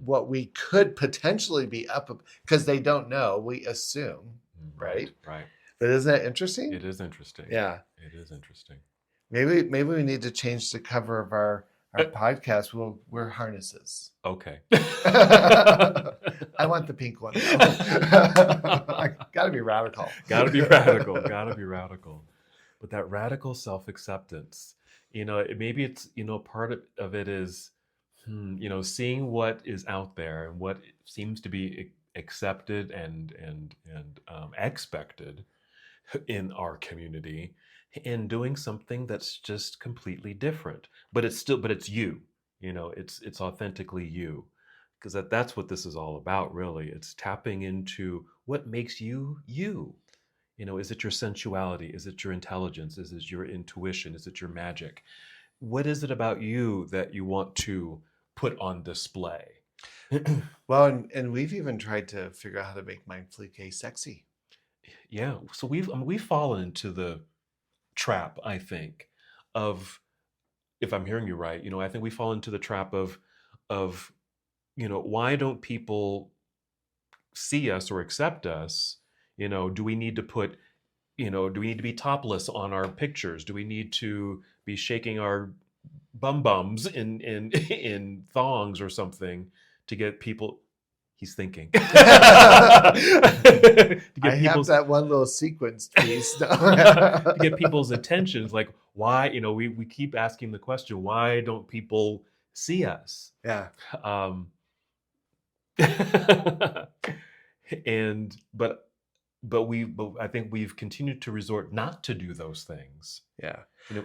what we could potentially be up, because they don't know. We assume, right? Right. But isn't that interesting? It is interesting. Yeah, it is interesting. Maybe we need to change the cover of our podcast. We'll wear harnesses. Okay. I want the pink one. Gotta be radical. Gotta be radical. But that radical self-acceptance, maybe it's, part of it is, seeing what is out there and what seems to be accepted and expected in our community, and doing something that's just completely different. But it's you. It's authentically you, because that's what this is all about, really. It's tapping into what makes you you. Is it your sensuality? Is it your intelligence? Is it your intuition? Is it your magic? What is it about you that you want to put on display? Well, and we've even tried to figure out how to make mindfully gay sexy. Yeah. So we've fallen into the trap, I think, of, if I'm hearing you right, I think we fall into the trap of why don't people see us or accept us? Do we need to put, do we need to be topless on our pictures? Do we need to be shaking our bums in in thongs or something to get people? He's thinking. To I get have people's that one little sequence piece. to get people's attentions. Like, why? We keep asking the question, why don't people see us? Yeah. And but I think we've continued to resort not to do those things. Yeah. You know,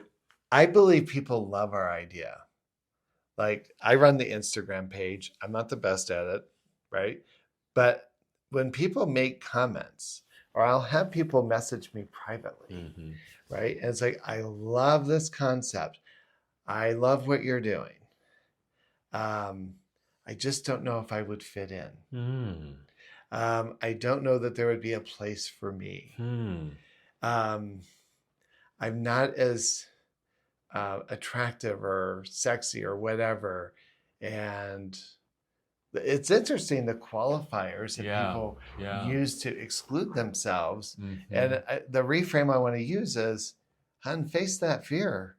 I believe people love our idea. Like, I run the Instagram page. I'm not the best at it, right? But when people make comments, or I'll have people message me privately, right? And it's like, I love this concept. I love what you're doing. I just don't know if I would fit in. I don't know that there would be a place for me. I'm not as attractive or sexy or whatever. And it's interesting, the qualifiers that people use to exclude themselves. And the reframe I want to use is, hun, face that fear.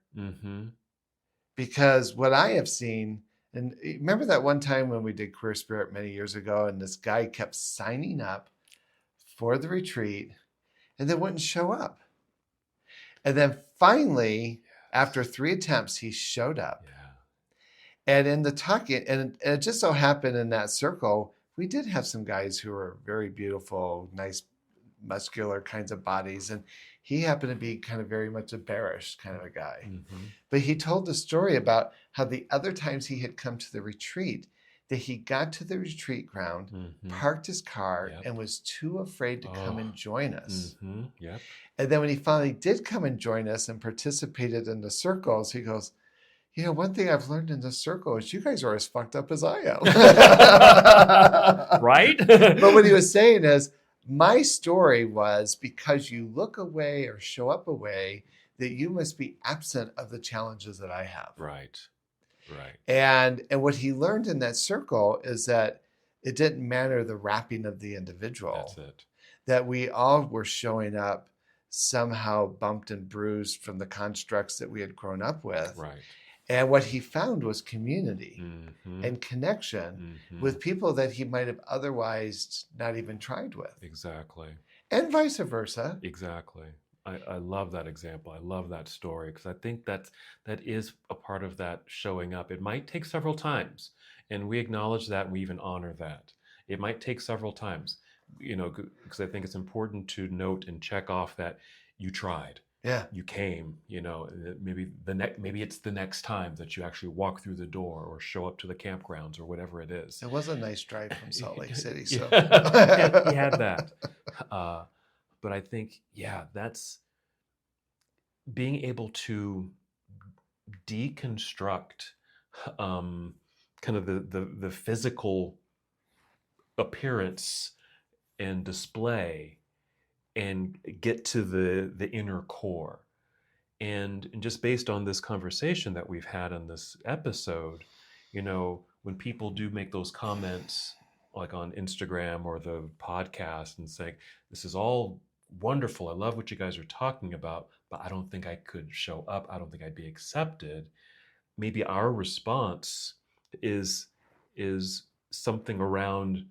Because what I have seen, and remember that one time when we did Queer Spirit many years ago, and this guy kept signing up for the retreat and then wouldn't show up. And then finally, after 3 attempts, he showed up. And in the talking, and it just so happened in that circle, we did have some guys who were very beautiful, nice, muscular kinds of bodies. And he happened to be kind of very much a bearish kind of a guy. But he told the story about how the other times he had come to the retreat, that he got to the retreat ground, parked his car, and was too afraid to come and join us. And then when he finally did come and join us and participated in the circles, he goes, one thing I've learned in this circle is you guys are as fucked up as I am. Right? But what he was saying is, my story was, because you look away or show up away, that you must be absent of the challenges that I have. Right. And what he learned in that circle is that it didn't matter the wrapping of the individual. That's it. That we all were showing up somehow bumped and bruised from the constructs that we had grown up with. Right. And what he found was community and connection with people that he might have otherwise not even tried with. Exactly. And vice versa. Exactly. I love that example. I love that story, because I think that is a part of that showing up. It might take several times, and we acknowledge that, and we even honor that. It might take several times, because I think it's important to note and check off that you tried. Yeah. You came, maybe it's the next time that you actually walk through the door or show up to the campgrounds or whatever it is. It was a nice drive from Salt Lake City. So he had that. But I think, that's being able to deconstruct kind of the physical appearance and display, and get to the inner core. And just based on this conversation that we've had on this episode, when people do make those comments, like on Instagram or the podcast, and say, this is all wonderful, I love what you guys are talking about, but I don't think I could show up, I don't think I'd be accepted. Maybe our response is something around,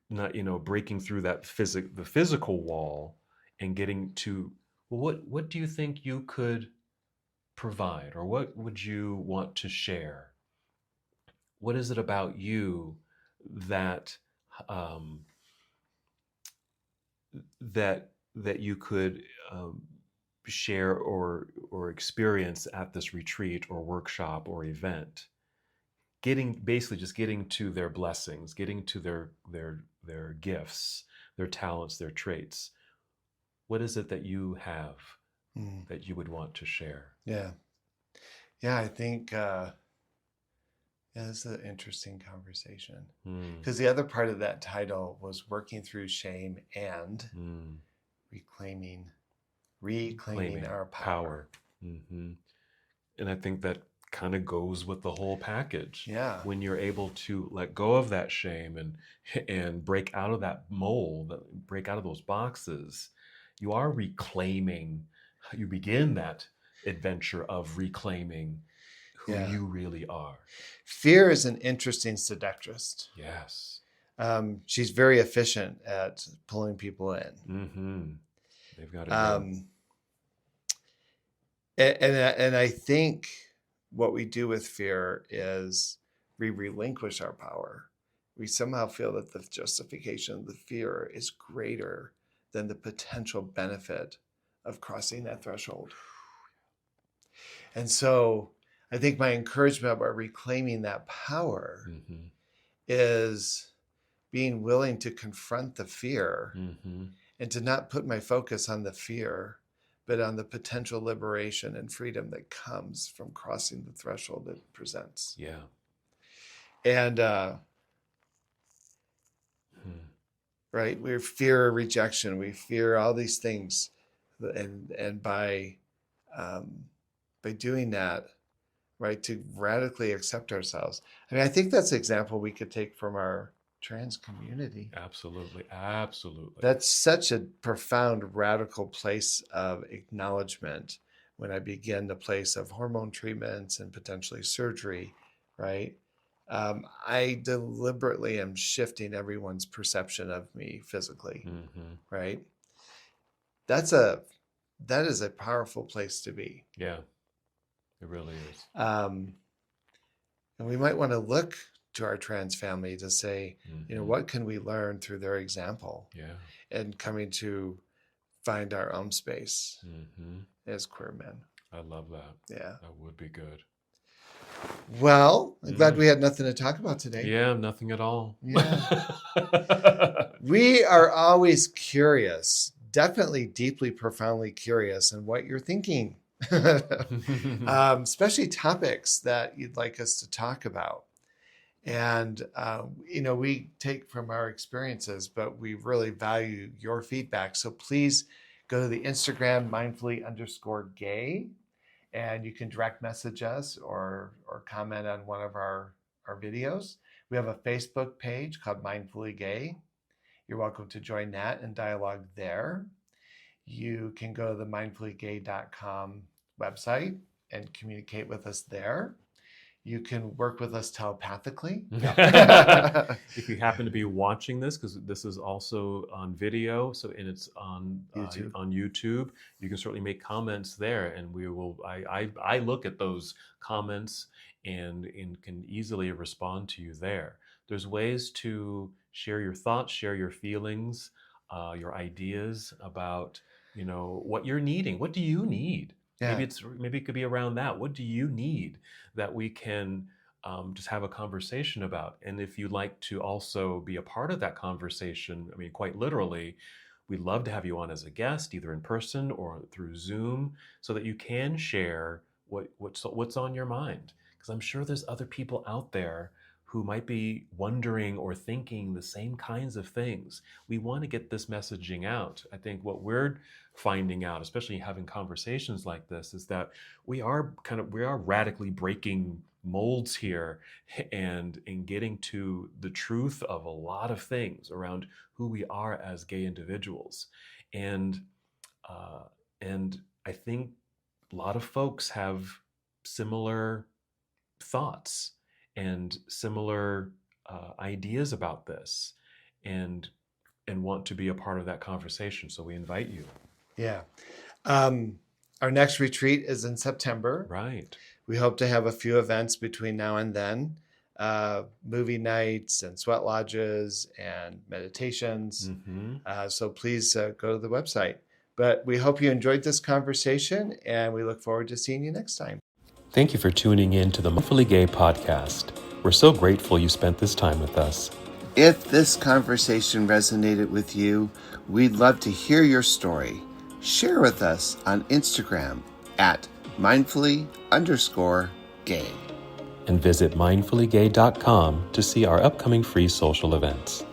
not breaking through that the physical wall and getting to, well, what do you think you could provide, or what would you want to share? What is it about you that that you could share or experience at this retreat or workshop or event, getting to their blessings, getting to their gifts, their talents, their traits. What is it that you have that you would want to share? Yeah. I think it's an interesting conversation, because the other part of that title was working through shame and reclaiming our power. Mm-hmm. And I think that kind of goes with the whole package. Yeah. When you're able to let go of that shame and break out of that mold, break out of those boxes, you are reclaiming. You begin that adventure of reclaiming who you really are. Fear is an interesting seductress. Yes. She's very efficient at pulling people in. Mm-hmm. They've got it. And I think what we do with fear is we relinquish our power. We somehow feel that the justification of the fear is greater than the potential benefit of crossing that threshold. And so I think my encouragement about reclaiming that power is being willing to confront the fear and to not put my focus on the fear, but on the potential liberation and freedom that comes from crossing the threshold it presents. Yeah. And, right, we fear rejection, we fear all these things. And by doing that, right, to radically accept ourselves. I mean, I think that's an example we could take from our trans community. Absolutely. That's such a profound, radical place of acknowledgement when I begin the place of hormone treatments and potentially surgery, right? I deliberately am shifting everyone's perception of me physically, right? That is a powerful place to be. Yeah, it really is. And we might want to look to our trans family to say, what can we learn through their example? Yeah. And coming to find our own space as queer men. I love that. Yeah. That would be good. Well, I'm glad we had nothing to talk about today. Yeah, nothing at all. Yeah. We are always curious, definitely deeply, profoundly curious in what you're thinking, especially topics that you'd like us to talk about. And, we take from our experiences, but we really value your feedback. So please go to the Instagram mindfully_gay, and you can direct message us or comment on one of our videos. We have a Facebook page called Mindfully Gay. You're welcome to join that and dialogue there. You can go to the mindfullygay.com website and communicate with us there. You can work with us telepathically. If you happen to be watching this, because this is also on video, and it's on YouTube. On YouTube, you can certainly make comments there, and we will. I look at those comments and can easily respond to you there. There's ways to share your thoughts, share your feelings, your ideas about what you're needing. What do you need? Yeah. Maybe it could be around that. What do you need that we can just have a conversation about? And if you'd like to also be a part of that conversation, I mean, quite literally, we'd love to have you on as a guest, either in person or through Zoom, so that you can share what's on your mind. Because I'm sure there's other people out there who might be wondering or thinking the same kinds of things. We want to get this messaging out. I think what we're finding out, especially having conversations like this, is that we are radically breaking molds here and getting to the truth of a lot of things around who we are as gay individuals. And I think a lot of folks have similar thoughts and similar ideas about this, and want to be a part of that conversation. So we invite you. Yeah. Our next retreat is in September. Right. We hope to have a few events between now and then. Movie nights and sweat lodges and meditations. So please go to the website, But we hope you enjoyed this conversation, and we look forward to seeing you next time. Thank you for tuning in to the Mindfully Gay podcast. We're so grateful you spent this time with us. If this conversation resonated with you, we'd love to hear your story. Share with us on Instagram at mindfully_gay. And visit mindfullygay.com to see our upcoming free social events.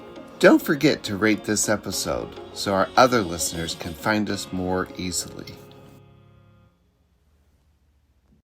Don't forget to rate this episode so our other listeners can find us more easily.